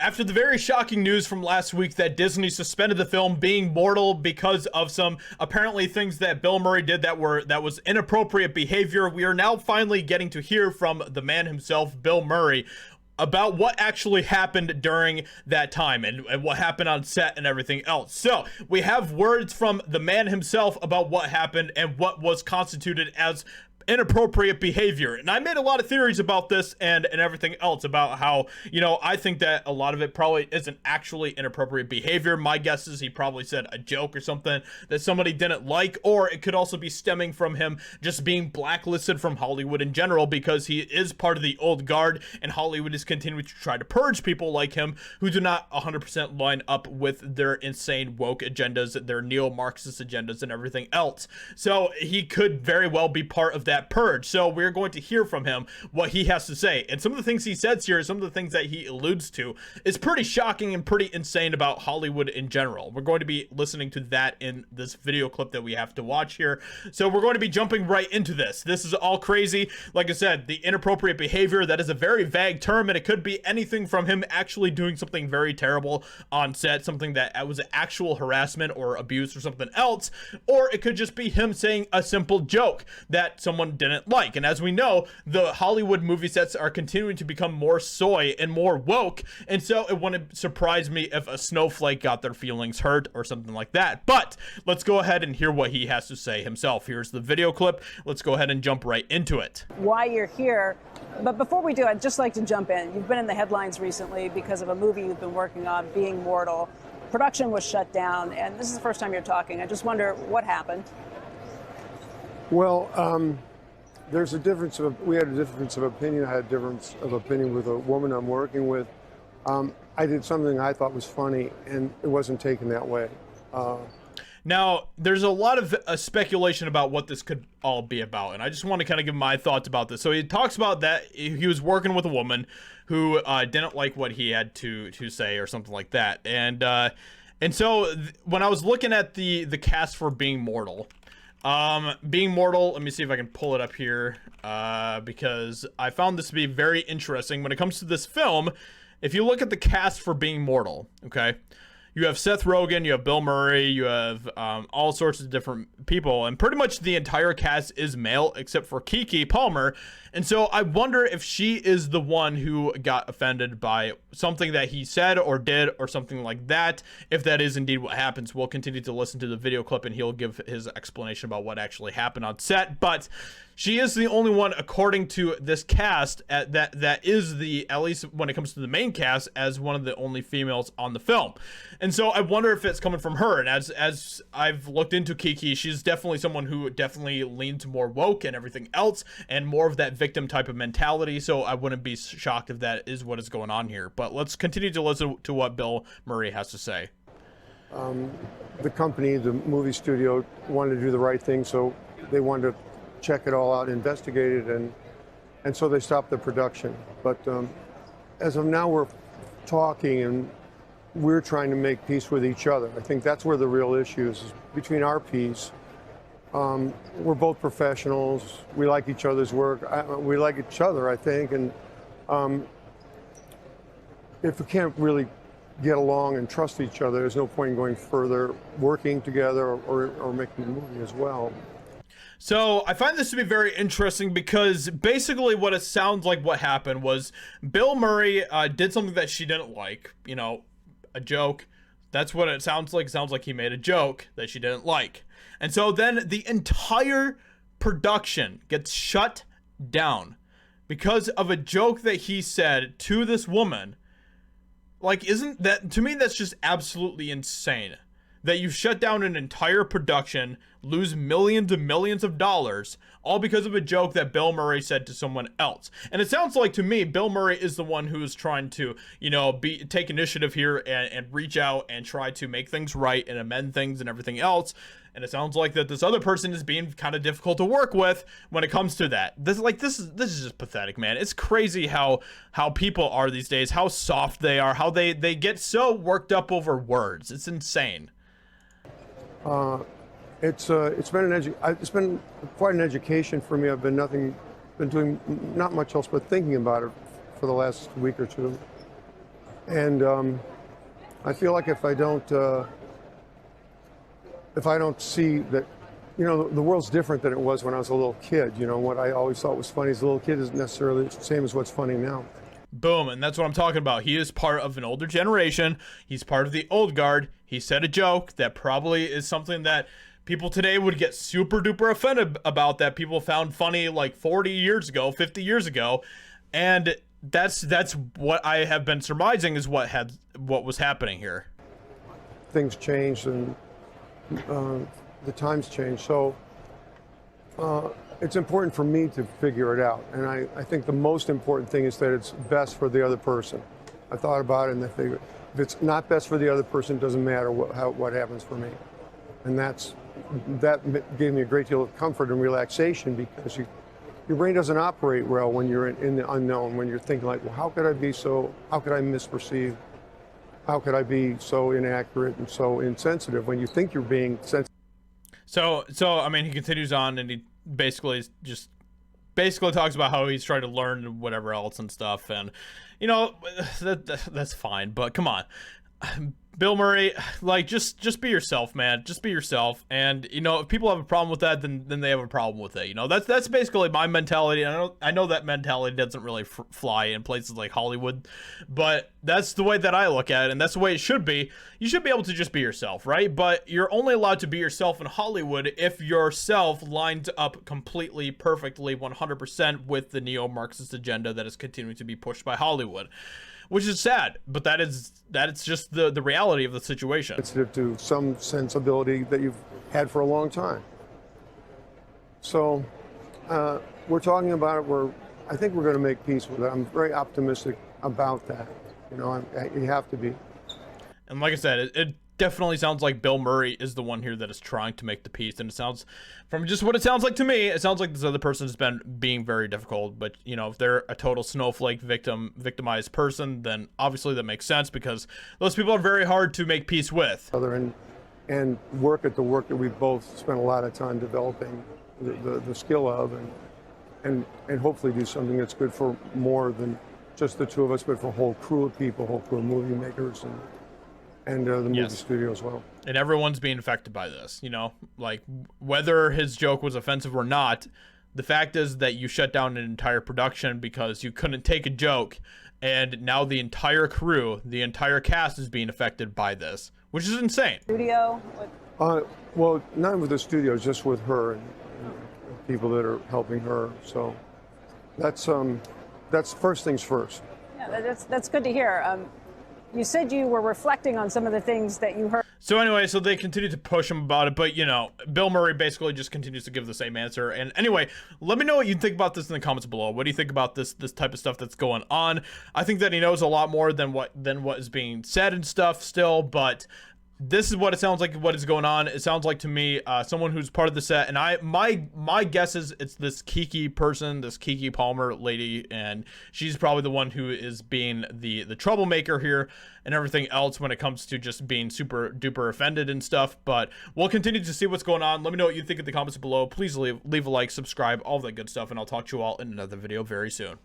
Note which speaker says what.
Speaker 1: After the very shocking news from last week that Disney suspended the film Being Mortal because of some apparently things that Bill Murray did that was inappropriate behavior, we are now finally getting to hear from the man himself, Bill Murray, about what actually happened during that time and what happened on set and everything else. So we have words from the man himself about what happened and what was constituted as inappropriate behavior. And I made a lot of theories about this and everything else about how, you know, I think that a lot of it probably isn't actually inappropriate behavior. My guess is he probably said a joke or something that somebody didn't like, or it could also be stemming from him just being blacklisted from Hollywood in general because he is part of the old guard and Hollywood is continuing to try to purge people like him who do not 100% line up with their insane woke agendas, their neo-Marxist agendas and everything else. So he could very well be part of that purge. So we're going to hear from him what he has to say, and some of the things he says here, some of the things that he alludes to is pretty shocking and pretty insane about Hollywood in general. We're going to be listening to that in this video clip that we have to watch here. So we're going to be jumping right into this. This is all crazy. Like I said, the inappropriate behavior, that is a very vague term, and it could be anything from him actually doing something very terrible on set, something that was actual harassment or abuse or something else, or it could just be him saying a simple joke that someone didn't like. And as we know, the Hollywood movie sets are continuing to become more soy and more woke, and so it wouldn't surprise me if a snowflake got their feelings hurt or something like that. But let's go ahead and hear what he has to say himself. Here's the video clip. Let's go ahead and jump right into it.
Speaker 2: Why you're here. But before we do, I'd just like to jump in. You've been in the headlines recently because of a movie you've been working on, Being Mortal. Production was shut down, and this is the first time you're talking. I just wonder what happened.
Speaker 3: Well, there's a difference we had a difference of opinion. I had a difference of opinion with a woman I'm working with. I did something I thought was funny, and it wasn't taken that way.
Speaker 1: Now, there's a lot of speculation about what this could all be about, and I just want to kind of give my thoughts about this. So he talks about that he was working with a woman who didn't like what he had to say or something like that. And so when I was looking at the cast for Being Mortal, Being Mortal, let me see if I can pull it up here, because I found this to be very interesting. When it comes to this film, if you look at the cast for Being Mortal, okay, you have Seth Rogen, you have Bill Murray, you have all sorts of different people, and pretty much the entire cast is male except for Keke Palmer. And so I wonder if she is the one who got offended by something that he said or did or something like that. If that is indeed what happens, we'll continue to listen to the video clip and he'll give his explanation about what actually happened on set. But she is the only one, according to this cast, that is the, at least when it comes to the main cast, as one of the only females on the film. And so I wonder if it's coming from her. And as I've looked into Keke, she's definitely someone who definitely leans more woke and everything else, and more of that victim type of mentality. So I wouldn't be shocked if that is what is going on here. But let's continue to listen to what Bill Murray has to say.
Speaker 3: The company, the movie studio, wanted to do the right thing, so they wanted to check it all out, investigate it, and so they stopped the production. But as of now, we're talking and we're trying to make peace with each other. I think that's where the real issue is between our peace. We're both professionals. We like each other's work. We like each other, I think. And if we can't really get along and trust each other, there's no point in going further, working together or making a movie as well.
Speaker 1: So I find this to be very interesting because basically what it sounds like what happened was Bill Murray did something that she didn't like, you know, a joke. That's what it sounds like. It sounds like he made a joke that she didn't like. And so then the entire production gets shut down because of a joke that he said to this woman. Like, isn't that, to me, that's just absolutely insane. That you shut down an entire production, lose millions and millions of dollars, all because of a joke that Bill Murray said to someone else. And it sounds like to me, Bill Murray is the one who is trying to, you know, take initiative here and reach out and try to make things right and amend things and everything else. And it sounds like that this other person is being kind of difficult to work with when it comes to that. This is just pathetic, man. It's crazy how people are these days, how soft they are, how they get so worked up over words. It's insane.
Speaker 3: It's been quite an education for me. I've been doing not much else but thinking about it for the last week or two. And I feel like if I don't see that, you know, the world's different than it was when I was a little kid. You know, what I always thought was funny as a little kid isn't necessarily the same as what's funny now.
Speaker 1: Boom, and that's what I'm talking about. He is part of an older generation. He's part of the old guard. He said a joke that probably is something that people today would get super duper offended about, that people found funny like 40 years ago, 50 years ago. And that's what I have been surmising is what was happening here.
Speaker 3: Things changed and the times changed. So it's important for me to figure it out. And I think the most important thing is that it's best for the other person. I thought about it and I figured if it's not best for the other person, it doesn't matter what happens for me. And that gave me a great deal of comfort and relaxation, because your brain doesn't operate well when you're in the unknown, when you're thinking like, well, how could I misperceive? How could I be so inaccurate and so insensitive when you think you're being sensitive?
Speaker 1: So I mean, he continues on and he basically talks about how he's trying to learn whatever else and stuff, and you know, that's fine, but come on, Bill Murray, like, just be yourself, man. Just be yourself. And you know, if people have a problem with that, then they have a problem with it. You know, that's basically my mentality. I know that mentality doesn't really fly in places like Hollywood, but that's the way that I look at it, and that's the way it should be. You should be able to just be yourself, right? But you're only allowed to be yourself in Hollywood if yourself lines up completely, perfectly, 100% with the neo-Marxist agenda that is continuing to be pushed by Hollywood. Which is sad, but that's just the reality of the situation.
Speaker 3: Sensitive to some sensibility that you've had for a long time. So we're talking about it. I think we're going to make peace with it. I'm very optimistic about that. You know, you have to be.
Speaker 1: And like I said, it definitely sounds like Bill Murray is the one here that is trying to make the peace. And it sounds, from just what it sounds like to me, it sounds like this other person has been being very difficult. But, you know, if they're a total snowflake victimized person, then obviously that makes sense, because those people are very hard to make peace with.
Speaker 3: And work at the work that we've both spent a lot of time developing the skill of, and hopefully do something that's good for more than just the two of us, but for a whole crew of people, whole crew of movie makers, and the movie studio as well.
Speaker 1: And everyone's being affected by this, you know, like whether his joke was offensive or not, the fact is that you shut down an entire production because you couldn't take a joke, and now the entire crew, the entire cast is being affected by this, which is insane.
Speaker 2: Studio?
Speaker 3: Well, not with the studio, just with her and people that are helping her. So that's first things first.
Speaker 2: Yeah, that's good to hear. You said you were reflecting on some of the things that you heard.
Speaker 1: So anyway, so they continue to push him about it, but you know, Bill Murray basically just continues to give the same answer. And anyway, let me know what you think about this in the comments below. What do you think about this type of stuff that's going on? I think that he knows a lot more than what is being said and stuff still, but this is what it sounds like, what is going on. It sounds like to me, someone who's part of the set, and my guess is it's this Keke person, this Keke Palmer lady, and she's probably the one who is being the troublemaker here and everything else when it comes to just being super duper offended and stuff. But we'll continue to see what's going on. Let me know what you think in the comments below. Please leave a like, subscribe, all that good stuff, and I'll talk to you all in another video very soon.